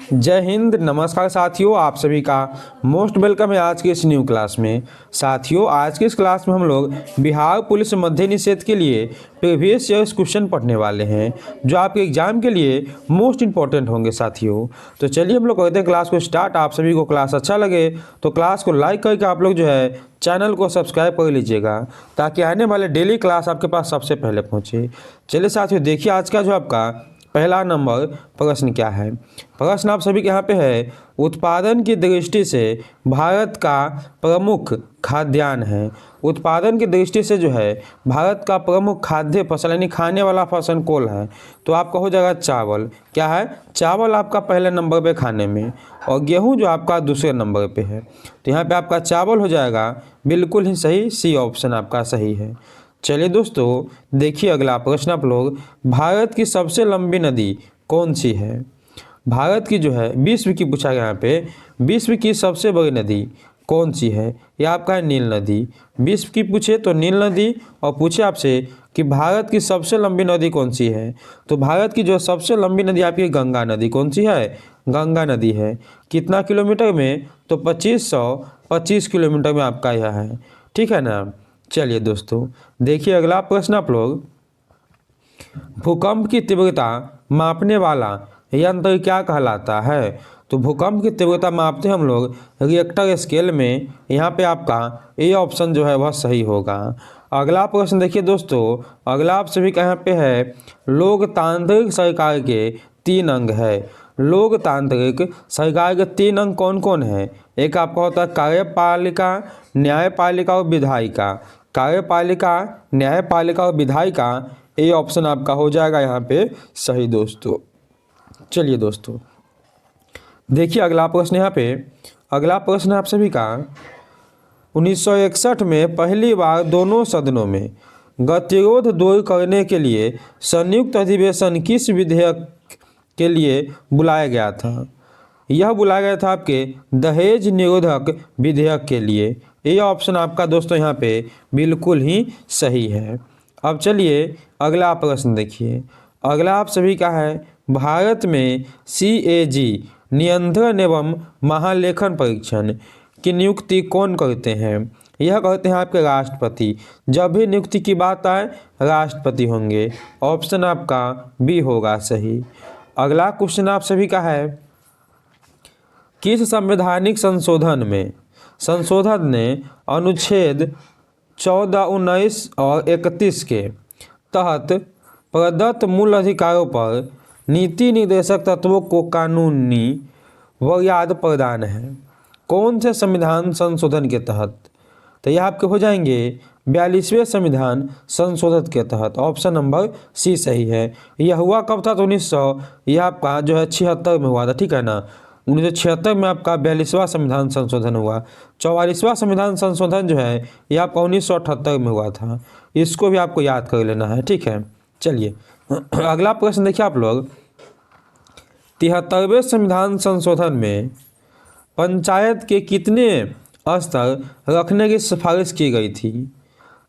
जय हिंद। नमस्कार साथियों, आप सभी का मोस्ट वेलकम है आज के इस न्यू क्लास में। साथियों, आज के इस क्लास में हम लोग बिहार पुलिस मध्य निषेध के लिए प्रीवियस ईयर्स क्वेश्चन पढ़ने वाले हैं जो आपके एग्जाम के लिए मोस्ट इंपॉर्टेंट होंगे साथियों। तो चलिए हम लोग करते हैं क्लास को स्टार्ट। आप सभी को क्लास अच्छा लगे तो क्लास को लाइक करके आप लोग जो है चैनल को सब्सक्राइब कर लीजिएगा ताकि आने वाले डेली क्लास आपके पास सबसे पहले पहुँचे। चलिए साथियों, देखिए आज का जो आपका पहला नंबर प्रश्न क्या है। प्रश्न आप सभी के यहाँ पे है, उत्पादन की दृष्टि से भारत का प्रमुख खाद्यान्न है। उत्पादन की दृष्टि से जो है भारत का प्रमुख खाद्य फसल यानी खाने वाला फसल कौन है, तो आपका हो जाएगा चावल। क्या है? चावल आपका पहले नंबर पे खाने में और गेहूं जो आपका दूसरे नंबर पे है। तो यहाँ पे आपका चावल हो जाएगा बिल्कुल ही सही, सी ऑप्शन आपका सही है। चलिए दोस्तों, देखिए अगला प्रश्न आप लोग, भारत की सबसे लंबी नदी कौन सी है। भारत की जो है विश्व की पूछा गया यहाँ पे, विश्व की सबसे बड़ी नदी कौन सी है। ये आपका है नील नदी। विश्व की पूछे तो नील नदी, और पूछे आपसे कि भारत की सबसे लंबी नदी कौन सी है, तो भारत की जो सबसे लंबी नदी आपकी गंगा नदी कौन सी है, गंगा नदी है। कितना किलोमीटर में, तो 2525 किलोमीटर में आपका यह है। ठीक है ना। चलिए दोस्तों, देखिए अगला प्रश्न आप लोग, भूकंप की तीव्रता मापने वाला यंत्र क्या कहलाता है। तो भूकंप की तीव्रता मापते हम लोग रिएक्टर स्केल में। यहाँ पे आपका ए ऑप्शन जो है वह सही होगा। अगला प्रश्न देखिए दोस्तों, अगला आप सभी का यहाँ पे है, लोकतांत्रिक सरकार के 3 अंग है। लोकतांत्रिक सरकार के 3 अंग कौन कौन है। एक आपका होता है कार्यपालिका, न्यायपालिका और विधायिका। कार्यपालिका, न्यायपालिका और विधायिका, ये ऑप्शन आपका हो जाएगा यहाँ पे सही दोस्तों। चलिए दोस्तों, देखिए अगला प्रश्न यहाँ पे, अगला प्रश्न आप सभी का, 1961 में पहली बार दोनों सदनों में गतिरोध दूर करने के लिए संयुक्त अधिवेशन किस विधेयक के लिए बुलाया गया था। यह बुलाया गया था आपके दहेज निरोधक विधेयक के लिए। ये ऑप्शन आपका दोस्तों यहाँ पे बिल्कुल ही सही है। अब चलिए अगला प्रश्न देखिए। अगला आप सभी का है, भारत में CAG नियंत्रण एवं महालेखन परीक्षण की नियुक्ति कौन करते हैं। यह करते हैं आपके राष्ट्रपति। जब भी नियुक्ति की बात आए राष्ट्रपति होंगे। ऑप्शन आपका बी होगा सही। अगला क्वेश्चन आप सभी का है, किस संवैधानिक संशोधन ने अनुच्छेद 14, 19 और 31 के तहत प्रदत्त मूल अधिकारों पर नीति निर्देशक तत्वों को कानूनी बुनियाद प्रदान है। कौन से संविधान संशोधन के तहत, तो यह आपके हो जाएंगे 42वें संविधान संशोधन के तहत। ऑप्शन नंबर सी सही है। यह हुआ कब था, तो 1900 यह आपका जो है 76 में हुआ था। ठीक है ना। 1976 में आपका 42वां संविधान संशोधन हुआ। 44वां संविधान संशोधन जो है यह आपका 1978 में हुआ था। इसको भी आपको याद कर लेना है। ठीक है। चलिए अगला प्रश्न देखिए आप लोग, 73वें संविधान संशोधन में पंचायत के कितने स्तर रखने की सिफारिश की गई थी।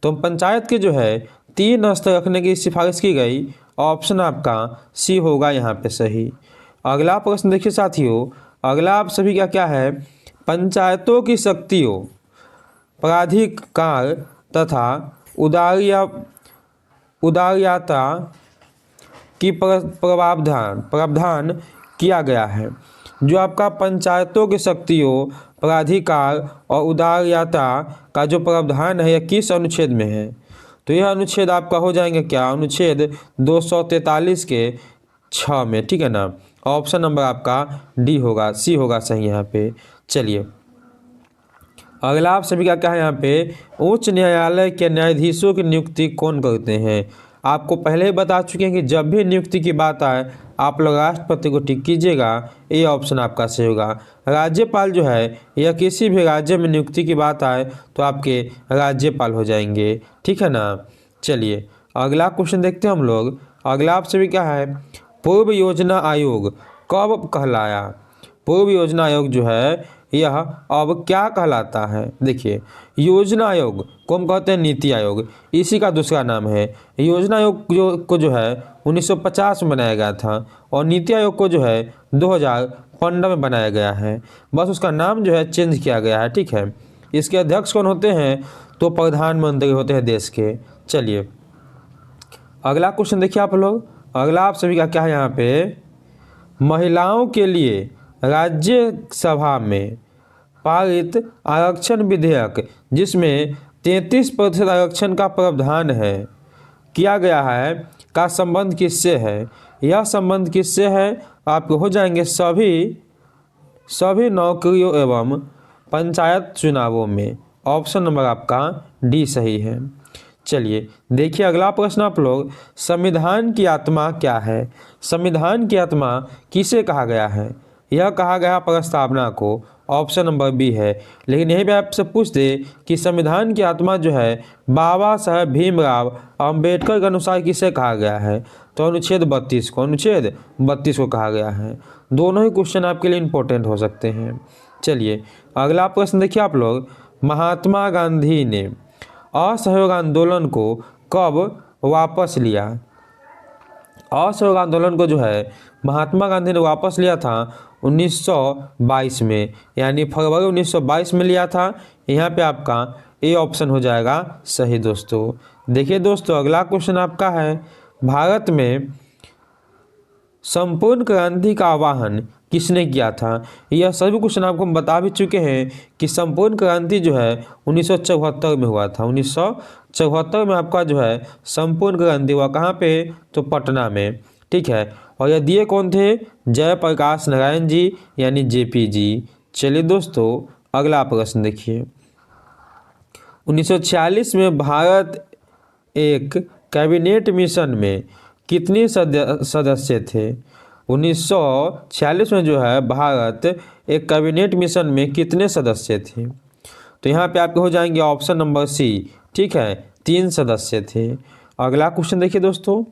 तो पंचायत के जो है 3 स्तर रखने की सिफारिश की गई। ऑप्शन आपका सी होगा यहाँ पे सही। अगला प्रश्न देखिए साथियों, अगला आप सभी का क्या है, पंचायतों की शक्तियों, प्राधिकार तथा उदारियता की प्रावधान किया गया है। जो आपका पंचायतों की शक्तियों, प्राधिकार और उदारियता का जो प्रावधान है यह किस अनुच्छेद में है, तो यह अनुच्छेद आपका हो जाएंगे क्या, अनुच्छेद 243 के 6 में। ठीक है ना। ऑप्शन नंबर आपका डी होगा, सी होगा सही यहाँ पे। चलिए अगला आप सभी का क्या है यहाँ पे, उच्च न्यायालय के न्यायाधीशों की नियुक्ति कौन करते हैं। आपको पहले ही बता चुके हैं कि जब भी नियुक्ति की बात आए आप लोग राष्ट्रपति को टिक कीजिएगा। ये ऑप्शन आपका सही होगा। राज्यपाल जो है यह किसी भी राज्य में नियुक्ति की बात आए तो आपके राज्यपाल हो जाएंगे। ठीक है ना। चलिए अगला क्वेश्चन देखते हैं हम लोग। अगला आप सभी क्या है, पूर्व योजना आयोग कब कहलाया। पूर्व योजना आयोग जो है यह अब क्या कहलाता है? देखिए, योजना आयोग को हम कहते हैं नीति आयोग, इसी का दूसरा नाम है। योजना आयोग जो है 1950 में बनाया गया था और नीति आयोग को जो है 2015 में बनाया गया है। बस उसका नाम जो है चेंज किया गया है, ठीक है। इसके अध्यक्ष कौन होते हैं? तो प्रधानमंत्री होते हैं देश के। चलिए अगला क्वेश्चन देखिए आप लोग। अगला आप सभी का क्या है यहाँ पे, महिलाओं के लिए राज्यसभा में पारित आरक्षण विधेयक जिसमें 33% आरक्षण का प्रावधान है किया गया है का संबंध किससे है? यह संबंध किससे है? आपको हो जाएंगे सभी नौकरियों एवं पंचायत चुनावों में। ऑप्शन नंबर आपका डी सही है। चलिए देखिए अगला प्रश्न आप लोग, संविधान की आत्मा क्या है? संविधान की आत्मा किसे कहा गया है? यह कहा गया प्रस्तावना को। ऑप्शन नंबर बी है। लेकिन यहीं पे आपसे पूछ दे कि संविधान की आत्मा जो है बाबा साहेब भीमराव अंबेडकर के अनुसार किसे कहा गया है? तो अनुच्छेद 32 को कहा गया है। दोनों ही क्वेश्चन आपके लिए इंपॉर्टेंट हो सकते हैं। चलिए अगला प्रश्न देखिए आप लोग, महात्मा गांधी ने असहयोग आंदोलन को कब वापस लिया? असहयोग आंदोलन को जो है महात्मा गांधी ने वापस लिया था 1922 में, यानी फरवरी 1922 में लिया था। यहाँ पे आपका ए ऑप्शन हो जाएगा सही दोस्तों। देखिए दोस्तों अगला क्वेश्चन आपका है, भारत में संपूर्ण क्रांति का आह्वान किसने किया था? यह सभी क्वेश्चन आपको हम बता भी चुके हैं कि संपूर्ण क्रांति जो है 1974 में हुआ था। 1974 में आपका जो है संपूर्ण क्रांति हुआ, कहाँ पे? तो पटना में, ठीक है। और यह दिए कौन थे? जयप्रकाश नारायण जी यानी जेपी जी। चलिए दोस्तों अगला प्रश्न देखिए, 1946 में भारत एक कैबिनेट मिशन में कितने सदस्य थे? 1946 में जो है भारत एक कैबिनेट मिशन में कितने सदस्य थे? तो यहाँ पे आपके हो जाएंगे ऑप्शन नंबर सी, ठीक है, 3 सदस्य थे। अगला क्वेश्चन देखिए दोस्तों,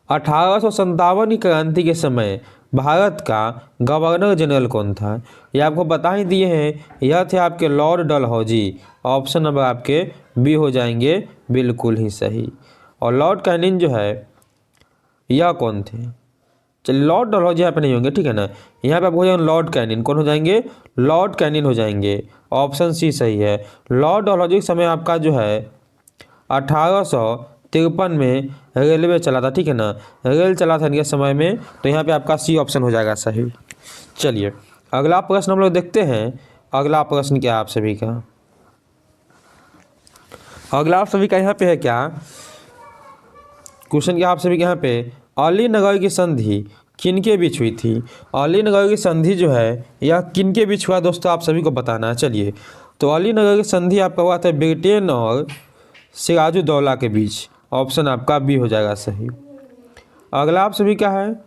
1857 की क्रांति के समय भारत का गवर्नर जनरल कौन था? ये आपको बता ही दिए हैं, यह थे आपके लॉर्ड डलहौजी। ऑप्शन नंबर आपके बी हो जाएंगे बिल्कुल ही सही। और लॉर्ड कैनिंग जो है यह कौन थे? चलिए लॉर्ड डलहौजी यहाँ पे नहीं होंगे, ठीक है ना। यहाँ पे आप हो जाएंगे लॉर्ड कैनिंग। कौन हो जाएंगे? लॉर्ड कैनिंग हो जाएंगे। ऑप्शन सी सही है। लॉर्ड डलहौजी के समय आपका जो है 1853 में रेलवे चला था, ठीक है ना, रेल चला था इनके समय में। तो यहाँ पे आपका सी ऑप्शन हो जाएगा सही। चलिए अगला प्रश्न हम लोग देखते हैं। अगला प्रश्न क्या है आप सभी का? अगला आप सभी का यहाँ पे है क्या क्वेश्चन? क्या आप सभी के यहाँ पे, अलीनगर की संधि किनके बीच हुई थी? अलीनगर की संधि जो है यह किनके बीच हुआ दोस्तों, आप सभी को बताना है। चलिए तो अलीनगर की संधि आपका हुआ था ब्रिटेन और सिराजुद्दौला के बीच। ऑप्शन आपका बी हो जाएगा सही। अगला आप सभी क्या है,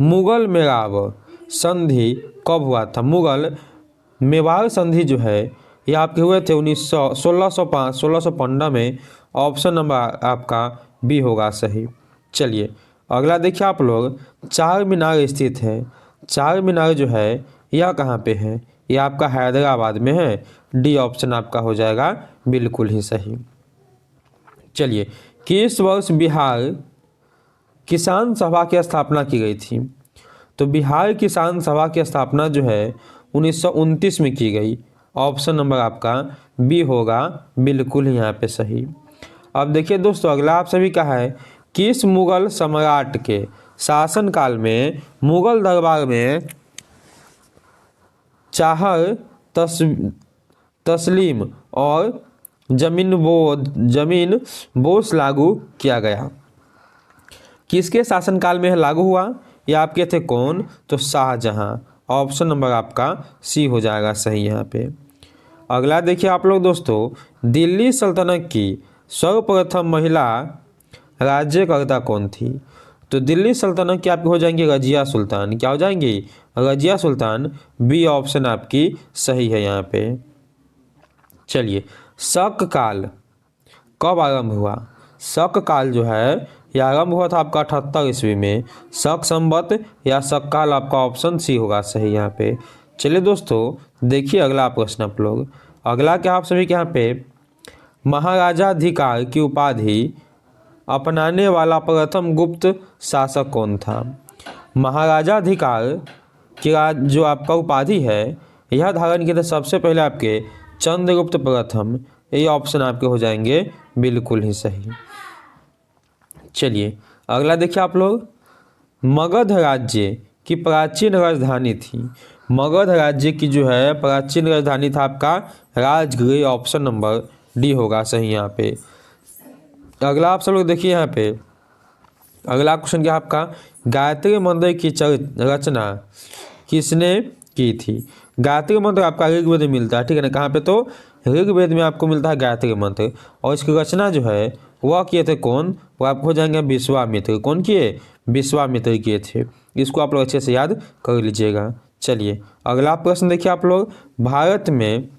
मुगल मेवाड़ संधि कब हुआ था? मुगल मेवाड़ संधि जो है ये आपके हुए थे 1615 में। ऑप्शन नंबर आपका बी होगा सही। चलिए अगला देखिए आप लोग, चार मीनार स्थित है। चार मीनार जो है यह कहाँ पे है? यह आपका हैदराबाद में है। डी ऑप्शन आपका हो जाएगा बिल्कुल ही सही। चलिए किस वर्ष बिहार किसान सभा की स्थापना की गई थी? तो बिहार किसान सभा की स्थापना जो है 1929 में की गई। ऑप्शन नंबर आपका बी होगा बिल्कुल ही यहाँ पे सही। अब देखिए दोस्तों अगला आप सभी का है, किस मुगल सम्राट के शासनकाल में मुगल दरबार में चाहर तस्लीम और जमीन बोस लागू किया गया? किसके शासनकाल में लागू हुआ? ये आपके थे कौन? तो शाहजहां। ऑप्शन नंबर आपका सी हो जाएगा सही यहाँ पे। अगला देखिए आप लोग दोस्तों, दिल्ली सल्तनत की सर्वप्रथम महिला राज्यकर्ता कौन थी? तो दिल्ली सल्तनत की आपके हो जाएंगे रजिया सुल्तान। क्या हो जाएंगी? रजिया सुल्तान। बी ऑप्शन आपकी सही है यहाँ पे। चलिए शक काल कब आरंभ हुआ? शक काल जो है यह आरंभ हुआ था आपका 78 ईस्वी में। शक संवत या शक्काल आपका ऑप्शन सी होगा सही यहाँ पे। चलिए दोस्तों देखिए अगला प्रश्न आप लोग। अगला क्या आप सभी के यहाँ पे महाराजाधिकार की उपाधि अपनाने वाला प्रथम गुप्त शासक कौन था। महाराजाधिकार की जो आपका उपाधि है यह धारण किया था सबसे पहले आपके चंद्रगुप्त प्रथम। ये ऑप्शन आपके हो जाएंगे बिल्कुल ही सही। चलिए अगला देखिए आप लोग। मगध राज्य की प्राचीन राजधानी थी। मगध राज्य की जो है प्राचीन राजधानी था आपका राजगृह। ऑप्शन नंबर डी होगा सही यहाँ पे। अगला आप सब लोग देखिए यहाँ पे अगला क्वेश्चन क्या आपका गायत्री मंत्र की रचना किसने की थी। गायत्री मंत्र आपका ऋग्वेद में मिलता है, ठीक है ना। कहाँ पे तो ऋग्वेद में आपको मिलता है गायत्री मंत्र। और इसकी रचना जो है वह किए थे कौन, वो आपको हो जाएंगे विश्वामित्र। कौन किए, विश्वामित्र किए थे। इसको आप लोग अच्छे से याद कर लीजिएगा। चलिए अगला प्रश्न देखिए आप लोग। भारत में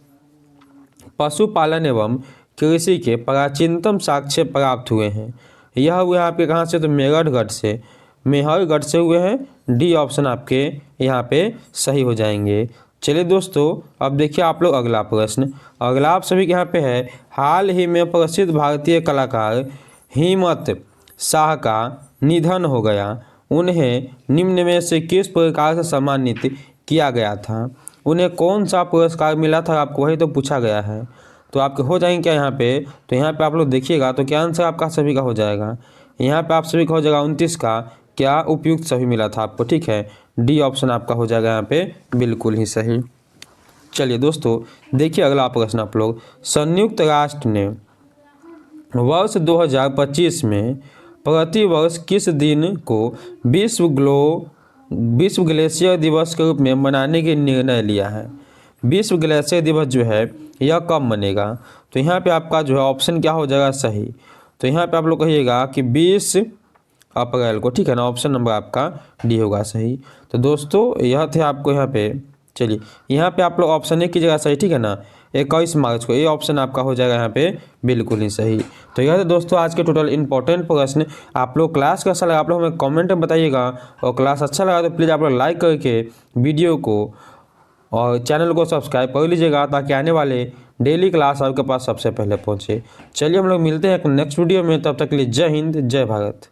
पशुपालन एवं कृषि के प्राचीनतम साक्ष्य प्राप्त हुए हैं। यह हुए आपके कहाँ से, तो मेरठगढ़ से, मेहरगढ़ से हुए हैं। डी ऑप्शन आपके यहाँ पे सही हो जाएंगे। चलिए दोस्तों अब देखिए आप लोग अगला प्रश्न। अगला आप सभी के यहाँ पे है हाल ही में प्रसिद्ध भारतीय कलाकार हिम्मत शाह का निधन हो गया। उन्हें निम्न में से किस प्रकार से सम्मानित किया गया था। उन्हें कौन सा पुरस्कार मिला था, आपको वही तो पूछा गया है। तो आपके हो जाएंगे क्या यहाँ पे, तो यहाँ पे आप लोग देखिएगा तो क्या आंसर आपका सभी का हो जाएगा। यहाँ पे आप सभी का हो जाएगा 29 का क्या उपयुक्त सभी मिला था आपको, ठीक है। डी ऑप्शन आपका हो जाएगा यहाँ पे बिल्कुल ही सही। चलिए दोस्तों देखिए अगला प्रश्न आप लोग। संयुक्त राष्ट्र ने वर्ष 2025 में प्रतिवर्ष किस दिन को विश्व ग्लेशियर दिवस के रूप में मनाने के निर्णय लिया है। विश्व ग्लेशियर दिवस जो है यह कब मनेगा, तो यहाँ पे आपका जो है ऑप्शन क्या हो जाएगा सही। तो यहाँ पे आप लोग कहिएगा कि 20 अप्रैल को, ठीक है ना। ऑप्शन नंबर आपका डी होगा सही। तो दोस्तों यह थे आपको यहाँ पे। चलिए यहाँ पे आप लोग ऑप्शन ए की जगह सही, ठीक है ना। 21 मार्च को ये ऑप्शन आपका हो जाएगा यहाँ पे बिल्कुल ही सही। तो यह है दोस्तों आज के टोटल इंपॉर्टेंट प्रश्न। आप लोग क्लास कैसा लगा आप लोग हमें कमेंट में बताइएगा। और क्लास अच्छा लगा तो प्लीज़ आप लोग लाइक करके वीडियो को और चैनल को सब्सक्राइब कर लीजिएगा ताकि आने वाले डेली क्लास आपके पास सबसे पहले पहुँचे। चलिए हम लोग मिलते हैं एक नेक्स्ट वीडियो में, तब तक के लिए जय हिंद जय भारत।